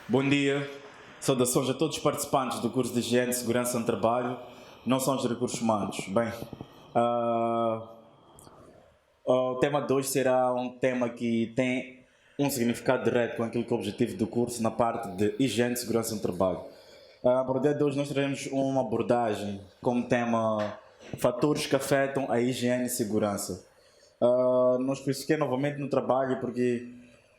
Bom dia, saudações a todos os participantes do curso de Higiene e Segurança no Trabalho, não são os recursos humanos. Bem, ah, o tema de hoje será um tema que tem um significado direto com aquilo que é o objetivo do curso na parte de Higiene e Segurança no Trabalho. Para o dia de hoje nós teremos uma abordagem como tema fatores que afetam a higiene e segurança. Não especifiquei novamente no trabalho porque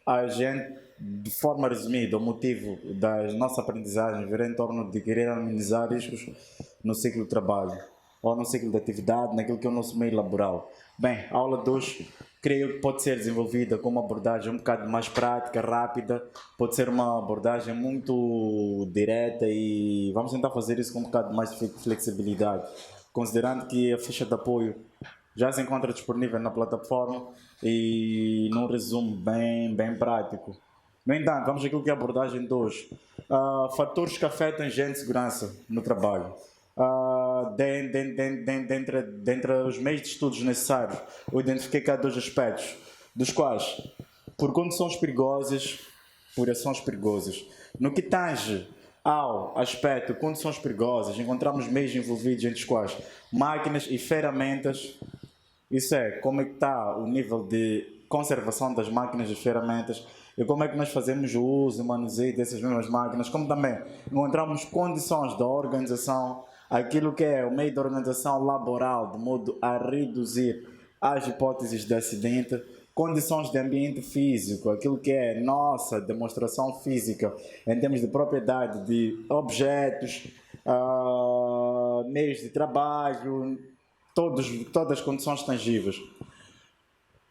a gente, de forma resumida, o motivo da nossa aprendizagem virá em torno de querer amenizar riscos no ciclo de trabalho ou no ciclo de atividade, naquilo que é o nosso meio laboral. Bem, a aula de hoje creio que pode ser desenvolvida com uma abordagem um bocado mais prática, rápida, pode ser uma abordagem muito direta e vamos tentar fazer isso com um bocado mais de flexibilidade, considerando que a ficha de apoio já se encontra disponível na plataforma e num resumo bem prático. No entanto, vamos àquilo que é a abordagem de hoje. Fatores que afetam a higiene e segurança no trabalho. Dentre os meios de estudos necessários, eu identifiquei cá dois aspectos, dos quais, por condições perigosas, por ações perigosas. No que tange ao aspecto de condições perigosas, encontramos meios envolvidos entre os quais máquinas e ferramentas. Isso é, como é que está o nível de conservação das máquinas e ferramentas e como é que nós fazemos o uso e manuseio dessas mesmas máquinas, como também encontramos condições da organização, aquilo que é o meio de organização laboral, de modo a reduzir as hipóteses de acidente, condições de ambiente físico, aquilo que é nossa demonstração física em termos de propriedade de objetos, meios de trabalho, todas as condições tangíveis.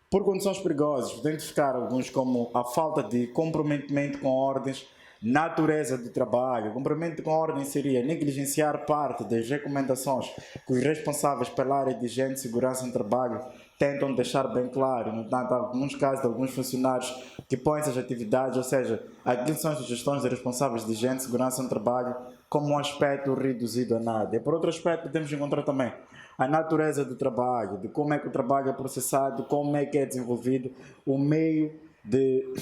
Por condições perigosas, identificar alguns como a falta de comprometimento com ordens, natureza do trabalho. Comprometimento com ordem seria negligenciar parte das recomendações que os responsáveis pela área de higiene e segurança no trabalho tentam deixar bem claro. No entanto, há alguns casos de alguns funcionários que põem essas atividades, ou seja, aquilo são as sugestões dos responsáveis de higiene e segurança no trabalho, como um aspecto reduzido a nada. E por outro aspecto, podemos encontrar também a natureza do trabalho, de como é que o trabalho é processado, como é que é desenvolvido o meio de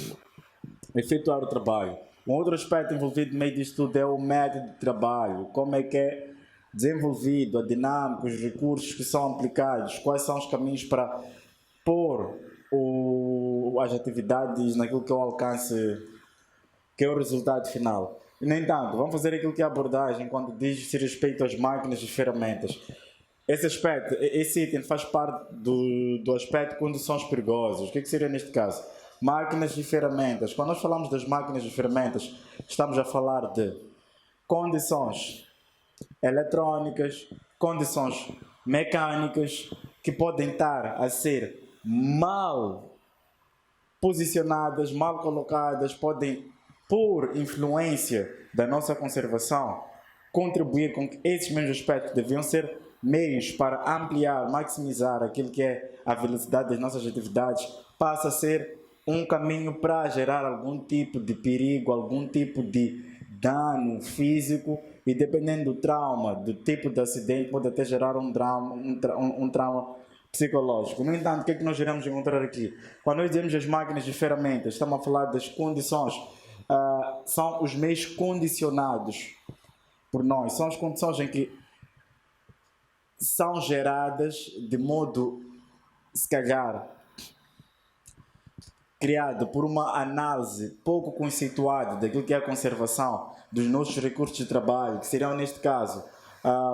efetuar o trabalho. Um outro aspecto envolvido no meio disto tudo é o método de trabalho, como é que é desenvolvido, a dinâmica, os recursos que são aplicados, quais são os caminhos para pôr as atividades naquilo que é o alcance, que é o resultado final. No entanto, vamos fazer aquilo que é a abordagem quando diz-se respeito às máquinas e ferramentas. Esse aspecto, esse item faz parte do aspecto de condições perigosas. O que seria neste caso? Máquinas e ferramentas. Quando nós falamos das máquinas e ferramentas, estamos a falar de condições eletrónicas, condições mecânicas que podem estar a ser mal posicionadas, mal colocadas, podem, por influência da nossa conservação, contribuir com que esses mesmos aspectos deviam ser meios para ampliar, maximizar aquilo que é a velocidade das nossas atividades, passa a ser um caminho para gerar algum tipo de perigo, algum tipo de dano físico e dependendo do trauma, do tipo de acidente, pode até gerar um trauma psicológico. No entanto, o que é que nós iremos encontrar aqui? Quando nós dizemos as máquinas e ferramentas, estamos a falar das condições, são os meios condicionados por nós, são as condições em que são geradas de modo, se calhar, criado por uma análise pouco conceituada daquilo que é a conservação dos nossos recursos de trabalho, que seriam, neste caso,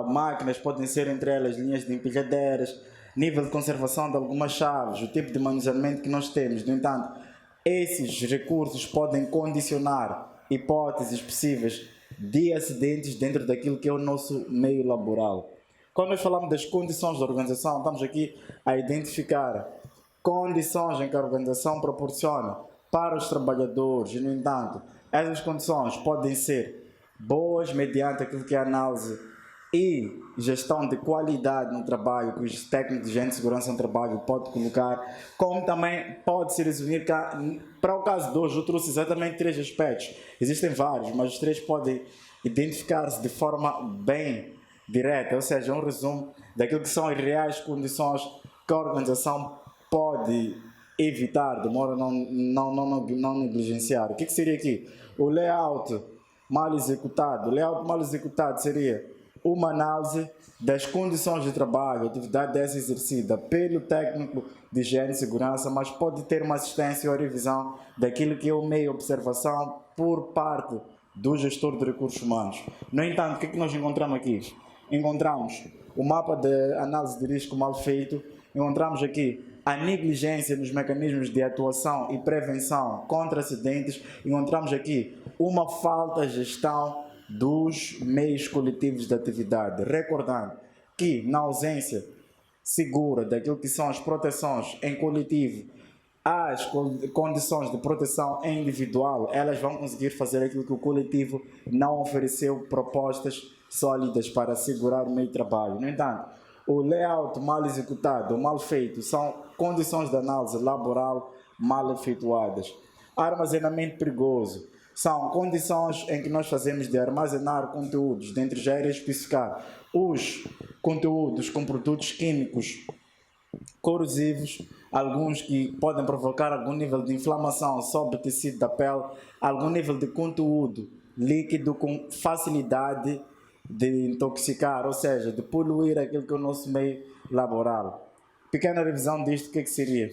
máquinas, podem ser entre elas linhas de empilhadeiras, nível de conservação de algumas chaves, o tipo de manuseamento que nós temos. No entanto, esses recursos podem condicionar hipóteses possíveis de acidentes dentro daquilo que é o nosso meio laboral. Quando nós falamos das condições da organização, estamos aqui a identificar condições em que a organização proporciona para os trabalhadores. E, no entanto, essas condições podem ser boas mediante aquilo que é a análise e gestão de qualidade no trabalho que os técnicos de higiene e segurança no trabalho podem colocar, como também pode se resumir para o caso de hoje. Eu trouxe exatamente 3 aspectos. Existem vários, mas os 3 podem identificar-se de forma bem direta, ou seja, um resumo daquilo que são as reais condições que a organização pode evitar, de modo a não negligenciar. O que seria aqui? O layout mal executado. O layout mal executado seria uma análise das condições de trabalho, atividade dessa exercida pelo técnico de higiene e segurança, mas pode ter uma assistência ou revisão daquilo que é o meio de observação por parte do gestor de recursos humanos. No entanto, o que nós encontramos aqui? Encontramos o mapa de análise de risco mal feito, encontramos aqui a negligência nos mecanismos de atuação e prevenção contra acidentes, encontramos aqui uma falta de gestão dos meios coletivos de atividade. Recordando que, na ausência segura daquilo que são as proteções em coletivo, as condições de proteção individual, elas vão conseguir fazer aquilo que o coletivo não ofereceu, propostas sólidas para assegurar o meio de trabalho. No entanto, o layout mal executado ou mal feito são condições de análise laboral mal efetuadas. Armazenamento perigoso são condições em que nós fazemos de armazenar conteúdos, dentre já irei especificar os conteúdos com produtos químicos corrosivos, alguns que podem provocar algum nível de inflamação sobre o tecido da pele, algum nível de conteúdo líquido com facilidade de intoxicar, ou seja, de poluir aquilo que é o nosso meio laboral. Pequena revisão disto, o que seria?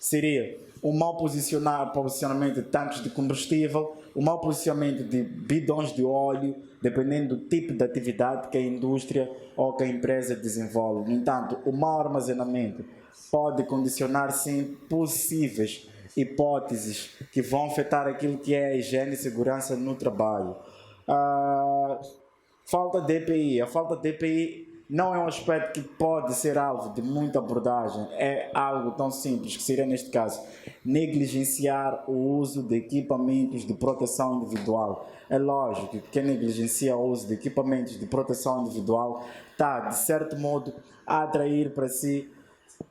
Seria um mau posicionamento de tanques de combustível, um mau posicionamento de bidões de óleo, dependendo do tipo de atividade que a indústria ou que a empresa desenvolve. No entanto, o mau armazenamento pode condicionar, sim, possíveis hipóteses que vão afetar aquilo que é a higiene e segurança no trabalho. Falta de EPI. A falta de EPI não é um aspecto que pode ser alvo de muita abordagem, é algo tão simples que seria, neste caso, negligenciar o uso de equipamentos de proteção individual. É lógico que quem negligencia o uso de equipamentos de proteção individual está, de certo modo, a atrair para si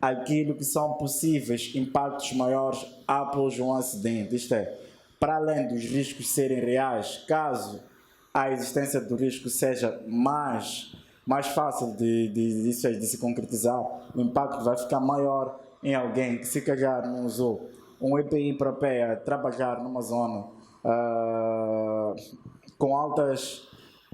aquilo que são possíveis impactos maiores após um acidente. Isto é, para além dos riscos serem reais, caso a existência do risco seja mais fácil de se concretizar, o impacto vai ficar maior em alguém que, se calhar, não usou um EPI para pé a trabalhar numa zona com altas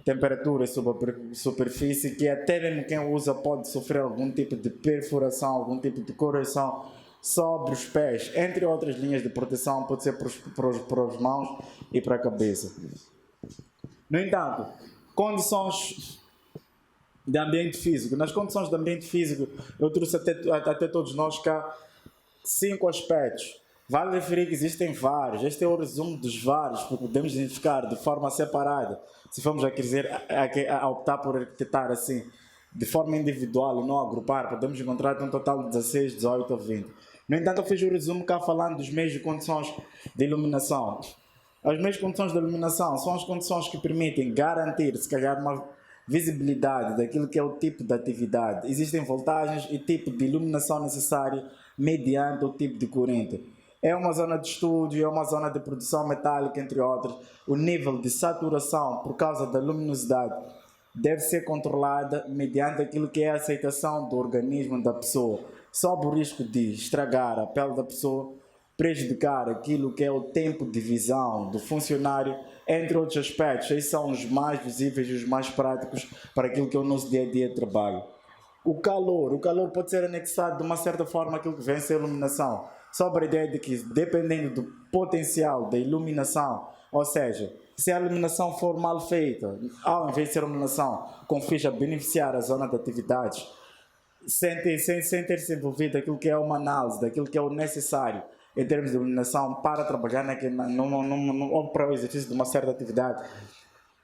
temperaturas sobre a superfície, que até mesmo quem usa pode sofrer algum tipo de perfuração, algum tipo de correção sobre os pés, entre outras linhas de proteção, pode ser para as mãos e para a cabeça. No entanto, condições de ambiente físico. Nas condições de ambiente físico, eu trouxe até todos nós cá 5 aspectos. Vale referir que existem vários. Este é o resumo dos vários, porque podemos identificar de forma separada. Se formos a optar por arquitetar assim, de forma individual e não agrupar, podemos encontrar um total de 16, 18 ou 20. No entanto, eu fiz o resumo cá falando dos meios de condições de iluminação. As meias condições de iluminação são as condições que permitem garantir, se calhar, uma visibilidade daquilo que é o tipo de atividade. Existem voltagens e tipo de iluminação necessária mediante o tipo de corrente. É uma zona de estúdio, é uma zona de produção metálica, entre outras. O nível de saturação, por causa da luminosidade, deve ser controlada mediante aquilo que é a aceitação do organismo da pessoa, sob o risco de estragar a pele da pessoa, prejudicar aquilo que é o tempo de visão do funcionário, entre outros aspectos. Esses são os mais visíveis e os mais práticos para aquilo que é o nosso dia a dia de trabalho. O calor pode ser anexado de uma certa forma àquilo que vem a ser a iluminação, sobre a ideia de que, dependendo do potencial da iluminação, ou seja, se a iluminação for mal feita, ao invés de ser iluminação com fins a beneficiar a zona de atividades, sem ter se envolvido aquilo que é uma análise, daquilo que é o necessário em termos de iluminação para trabalhar ou para o exercício de uma certa atividade.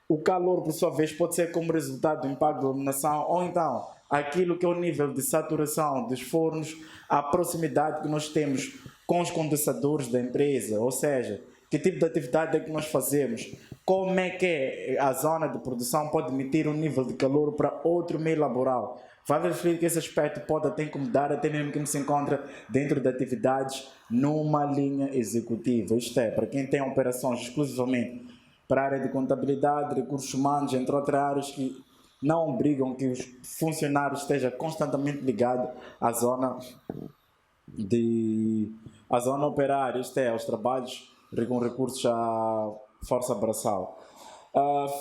O calor, por sua vez, pode ser como resultado do impacto da iluminação, ou então aquilo que é o nível de saturação dos fornos, a proximidade que nós temos com os condensadores da empresa, ou seja, que tipo de atividade é que nós fazemos, como é que a zona de produção pode emitir um nível de calor para outro meio laboral. Vale referir que esse aspecto pode até incomodar, até mesmo quem se encontra dentro de atividades numa linha executiva. Isto é, para quem tem operações exclusivamente para a área de contabilidade, recursos humanos, entre outras áreas que não obrigam que os funcionários estejam constantemente ligados à zona de a zona operária, isto é, os trabalhos com recursos à força braçal.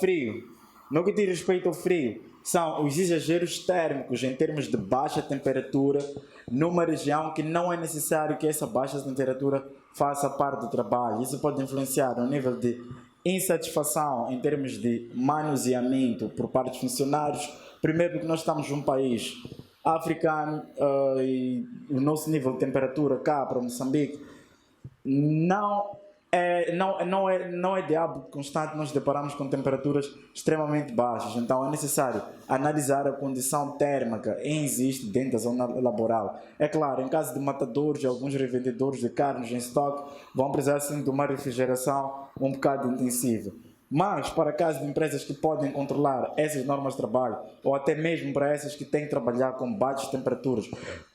Frio. No que diz respeito ao frio, são os exageros térmicos em termos de baixa temperatura numa região que não é necessário que essa baixa temperatura faça parte do trabalho. Isso pode influenciar no nível de insatisfação em termos de manuseamento por parte dos funcionários. Primeiro, porque nós estamos num país africano e o nosso nível de temperatura cá para Moçambique não é de hábito constante, nós deparamos com temperaturas extremamente baixas, então é necessário analisar a condição térmica que existe dentro da zona laboral. É claro, em caso de matadores e alguns revendedores de carnes em estoque, vão precisar sim de uma refrigeração um bocado intensiva. Mas, para casos de empresas que podem controlar essas normas de trabalho, ou até mesmo para essas que têm que trabalhar com baixas temperaturas,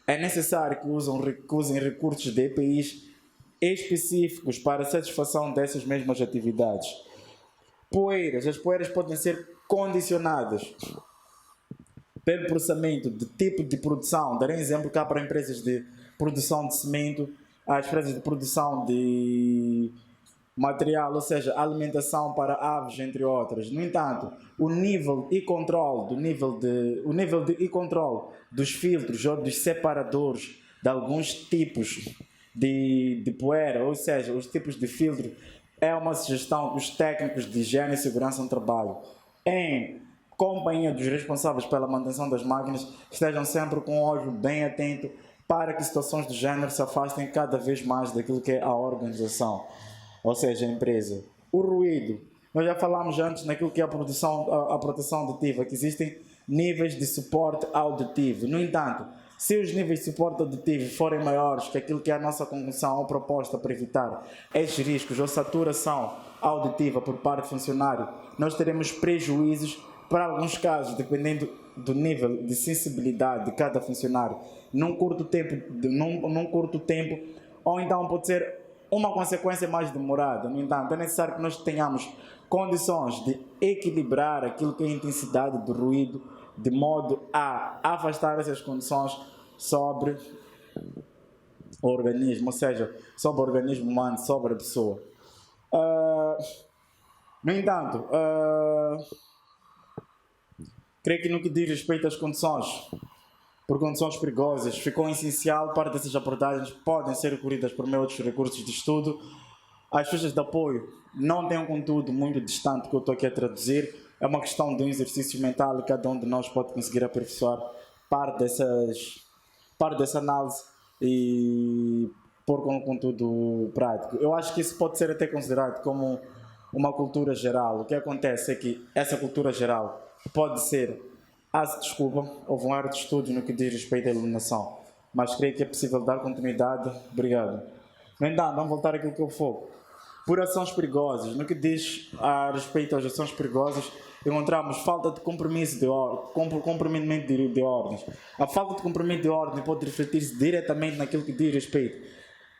é necessário que usem recursos de EPIs específicos para a satisfação dessas mesmas atividades. As poeiras podem ser condicionadas pelo processamento de tipo de produção. Darei um exemplo cá para empresas de produção de cimento, as empresas de produção de material, ou seja, alimentação para aves, entre outras. No entanto, o nível e controle dos filtros ou dos separadores de alguns tipos de poeira, ou seja, os tipos de filtro, é uma sugestão dos técnicos de higiene e segurança no trabalho, em companhia dos responsáveis pela manutenção das máquinas, estejam sempre com um olho bem atento para que situações do género se afastem cada vez mais daquilo que é a organização, ou seja, a empresa. O ruído. Nós já falámos antes naquilo que é a proteção auditiva, que existem níveis de suporte auditivo. No entanto, se os níveis de suporte auditivo forem maiores que aquilo que é a nossa convenção ou proposta para evitar estes riscos ou saturação auditiva por parte do funcionário, nós teremos prejuízos para alguns casos, dependendo do nível de sensibilidade de cada funcionário, num curto tempo, ou então pode ser uma consequência mais demorada. No entanto, é necessário que nós tenhamos condições de equilibrar aquilo que é a intensidade do ruído, de modo a afastar essas condições sobre o organismo, ou seja, sobre o organismo humano, sobre a pessoa. No entanto, creio que no que diz respeito às condições, por condições perigosas, ficou essencial, parte dessas abordagens podem ser recorridas por meio de outros recursos de estudo. As fichas de apoio não têm um conteúdo muito distante que eu estou aqui a traduzir, é uma questão de um exercício mental e cada um de nós pode conseguir aperfeiçoar parte dessa análise e pôr com um conteúdo prático. Eu acho que isso pode ser até considerado como uma cultura geral. O que acontece é que essa cultura geral pode ser, desculpa, houve um erro de estudo no que diz respeito à iluminação, mas creio que é possível dar continuidade. Obrigado. No entanto, vamos voltar àquilo que eu foco. Por ações perigosas, no que diz a respeito às ações perigosas, encontramos falta de comprometimento de ordens. A falta de cumprimento de ordem pode refletir-se diretamente naquilo que diz respeito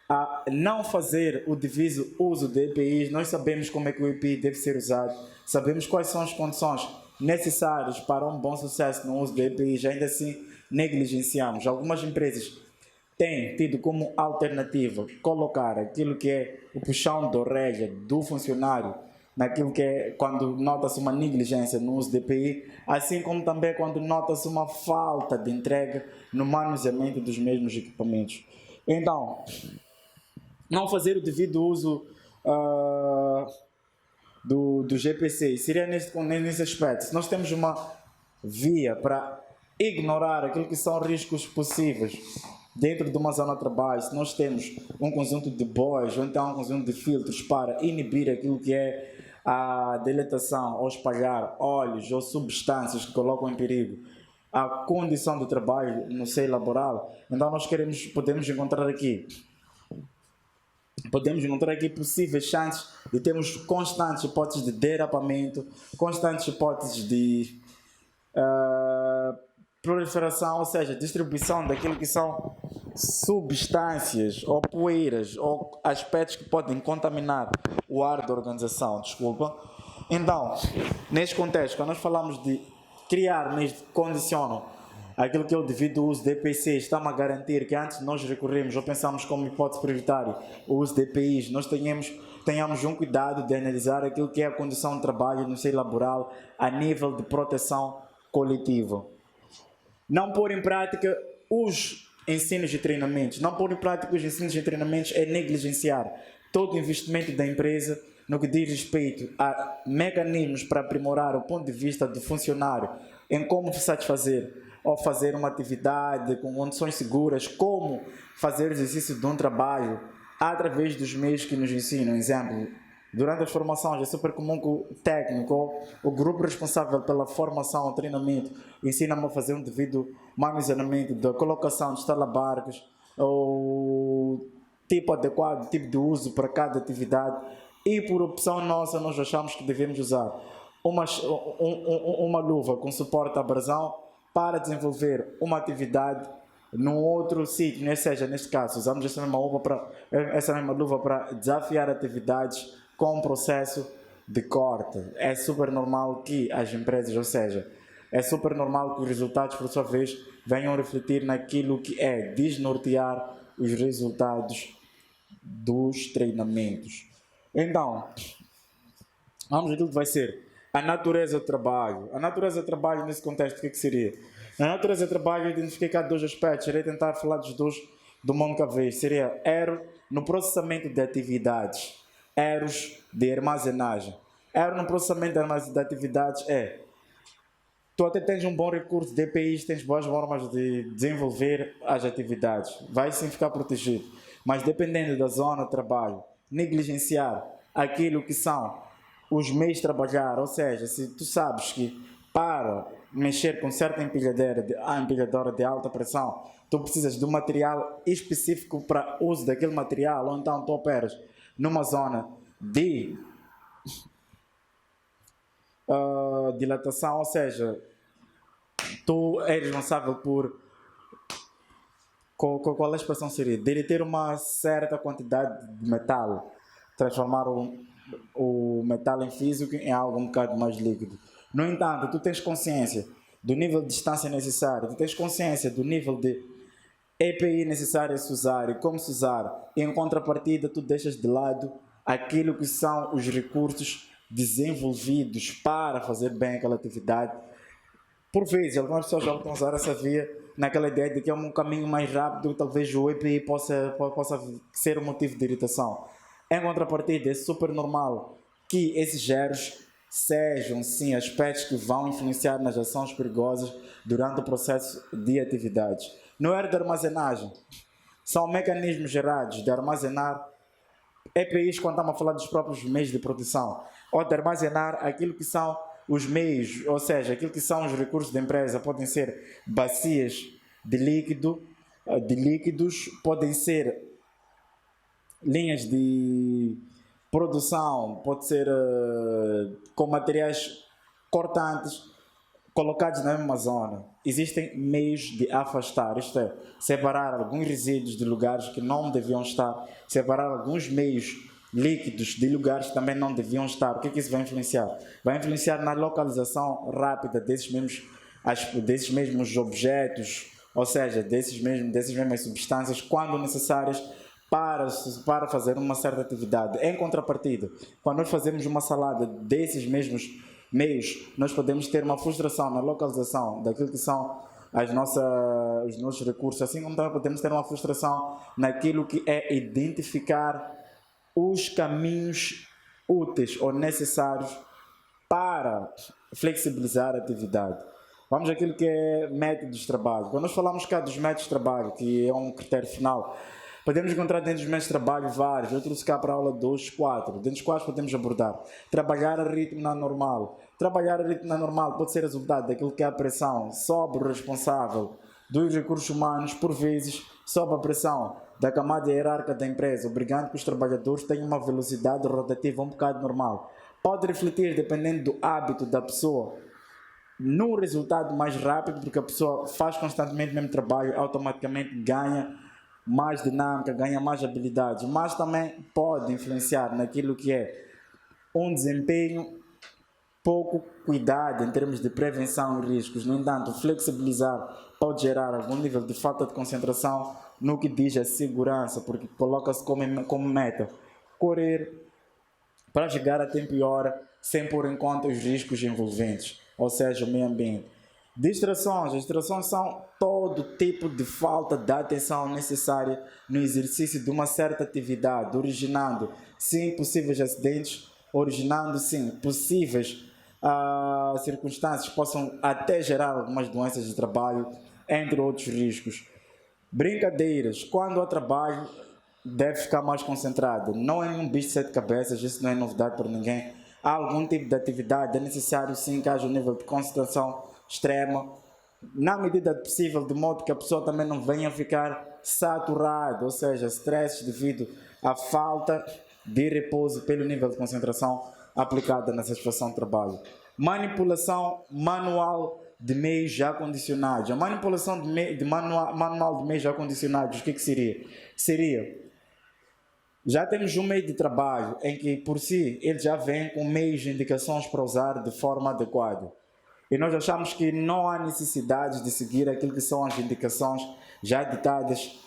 a não fazer o devido uso de EPIs. Nós sabemos como é que o EPI deve ser usado, sabemos quais são as condições necessárias para um bom sucesso no uso de EPIs, ainda assim negligenciamos. Algumas empresas têm tido como alternativa colocar aquilo que é o puxão de orelha do funcionário naquilo que é quando nota-se uma negligência no uso de EPI, assim como também quando nota-se uma falta de entrega no manuseamento dos mesmos equipamentos. Então, não fazer o devido uso do GPC seria nesse aspecto. Se nós temos uma via para ignorar aquilo que são riscos possíveis dentro de uma zona de trabalho, se nós temos um conjunto de boias ou então um conjunto de filtros para inibir aquilo que é a dilatação ou espalhar óleos ou substâncias que colocam em perigo a condição de trabalho no seio laboral, então nós podemos encontrar aqui possíveis chances de termos constantes hipóteses de derrapamento, constantes hipóteses de proliferação, ou seja, distribuição daquilo que são substâncias ou poeiras ou aspectos que podem contaminar o ar da organização, Então, neste contexto, quando nós falamos de criar meios que condicionam aquilo que é o devido uso de EPCs, está-me a garantir que antes de nós recorrermos ou pensamos como hipótese prioritária o uso de EPIs, nós tenhamos um cuidado de analisar aquilo que é a condição de trabalho no seio laboral a nível de proteção coletiva. Não pôr em prática os ensinos e treinamentos. Não pôr em prática os ensinos e treinamentos é negligenciar todo o investimento da empresa no que diz respeito a mecanismos para aprimorar o ponto de vista do funcionário em como satisfazer ou fazer uma atividade com condições seguras, como fazer o exercício de um trabalho através dos meios que nos ensinam. Exemplo, durante as formações é super comum que o técnico, o grupo responsável pela formação ou treinamento, ensina-me a fazer um devido manuseamento da colocação de estalabarcos, o tipo adequado, tipo de uso para cada atividade, e por opção nossa nós achamos que devemos usar uma luva com suporte à abrasão para desenvolver uma atividade num outro sítio, ou seja, neste caso, usamos essa mesma luva para desafiar atividades com um processo de corte. É super normal que as empresas, ou seja, é super normal que os resultados, por sua vez, venham a refletir naquilo que é desnortear os resultados dos treinamentos. Então, vamos ver aquilo que vai ser a natureza do trabalho. A natureza do trabalho, nesse contexto, o que seria? A natureza do trabalho, identifiquei cá dois aspectos, irei tentar falar dos dois de uma única vez. Seria erro no processamento de atividades, erros de armazenagem. Erro no processamento de atividades é: tu até tens um bom recurso de EPIs, tens boas formas de desenvolver as atividades, vai sim ficar protegido, mas dependendo da zona de trabalho, negligenciar aquilo que são os meios de trabalhar, ou seja, se tu sabes que para mexer com certa empilhadora de alta pressão, tu precisas de um material específico para uso daquele material, ou então tu operas numa zona de dilatação, ou seja, tu és responsável por, qual a expressão seria? Derreter uma certa quantidade de metal, transformar o metal em físico em algo um bocado mais líquido. No entanto, tu tens consciência do nível de distância necessário, tu tens consciência do nível de EPI necessário a se usar e como se usar. Em contrapartida, tu deixas de lado aquilo que são os recursos desenvolvidos para fazer bem aquela atividade. Por vezes, algumas pessoas já vão usar essa via naquela ideia de que é um caminho mais rápido, talvez o EPI possa ser um motivo de irritação. Em contrapartida, é super normal que esses erros sejam, sim, aspectos que vão influenciar nas ações perigosas durante o processo de atividades. No erro de armazenagem, são mecanismos gerados de armazenar EPIs quando estamos a falar dos próprios meios de produção, ou de armazenar aquilo que são os meios, ou seja, aquilo que são os recursos da empresa, podem ser bacias de líquidos, podem ser linhas de produção, pode ser com materiais cortantes colocados na mesma zona. Existem meios de afastar, isto é, separar alguns resíduos de lugares que não deviam estar, separar alguns meios líquidos de lugares que também não deviam estar. O que é que isso vai influenciar? Vai influenciar na localização rápida desses mesmos objetos, ou seja, dessas mesmas substâncias, quando necessárias para fazer uma certa atividade. Em contrapartida, quando nós fazemos uma salada desses mesmos meios, nós podemos ter uma frustração na localização daquilo que são os nossos recursos, assim como também podemos ter uma frustração naquilo que é identificar os caminhos úteis ou necessários para flexibilizar a atividade. Vamos àquilo que é métodos de trabalho. Quando nós falamos cá dos métodos de trabalho, que é um critério final, podemos encontrar dentro dos métodos de trabalho vários. Eu trouxe cá para a aula 2, 4. Dentro dos quais podemos abordar trabalhar a ritmo anormal. Trabalhar a ritmo anormal pode ser resultado daquilo que é a pressão sobre o responsável dos recursos humanos, por vezes, sob a pressão da camada hierárquica da empresa, obrigando que os trabalhadores tenham uma velocidade rotativa um bocado normal. Pode refletir, dependendo do hábito da pessoa, num resultado mais rápido, porque a pessoa faz constantemente o mesmo trabalho, automaticamente ganha mais dinâmica, ganha mais habilidades, mas também pode influenciar naquilo que é um desempenho pouco cuidado em termos de prevenção e riscos. No entanto, flexibilizar pode gerar algum nível de falta de concentração no que diz a segurança, porque coloca-se como meta correr para chegar a tempo e hora sem pôr em conta os riscos envolventes, ou seja, o meio ambiente. Distrações. As distrações são todo tipo de falta de atenção necessária no exercício de uma certa atividade, originando, sim, possíveis acidentes, originando, sim, possíveis circunstâncias que possam até gerar algumas doenças de trabalho, entre outros riscos. Brincadeiras. Quando há trabalho, deve ficar mais concentrado. Não é um bicho de sete cabeças, isso não é novidade para ninguém. Há algum tipo de atividade, é necessário sim que haja um nível de concentração extrema, na medida do possível, de modo que a pessoa também não venha ficar saturada, ou seja, stress devido à falta de repouso pelo nível de concentração aplicada na satisfação de trabalho. Manipulação manual de meios já condicionados. A manipulação manual de meios já condicionados, o que seria? Já temos um meio de trabalho em que, por si, ele já vem com meios de indicações para usar de forma adequada. E nós achamos que não há necessidade de seguir aquilo que são as indicações já ditadas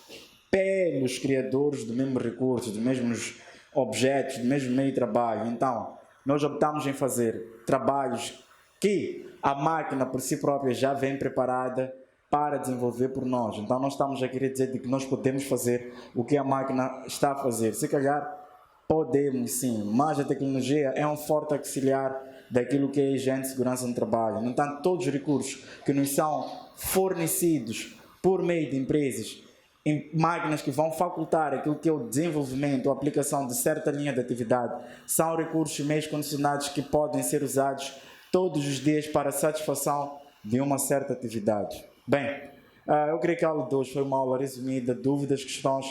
pelos criadores do mesmo recurso, dos mesmos objetos, do mesmo meio de trabalho. Então, nós optamos em fazer trabalhos que a máquina por si própria já vem preparada para desenvolver por nós. Então, nós estamos a querer dizer que nós podemos fazer o que a máquina está a fazer. Se calhar, podemos sim, mas a tecnologia é um forte auxiliar daquilo que é a higiene e segurança no trabalho. No entanto, todos os recursos que nos são fornecidos por meio de empresas, em máquinas que vão facultar aquilo que é o desenvolvimento ou aplicação de certa linha de atividade, são recursos e meios condicionados que podem ser usados todos os dias para a satisfação de uma certa atividade. Bem, eu creio que a aula de hoje foi uma aula resumida, dúvidas, questões,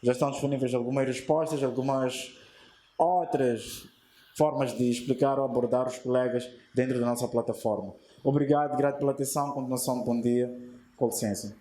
já estão disponíveis algumas respostas, algumas outras formas de explicar ou abordar os colegas dentro da nossa plataforma. Obrigado, grato pela atenção, continuação de bom dia, com licença.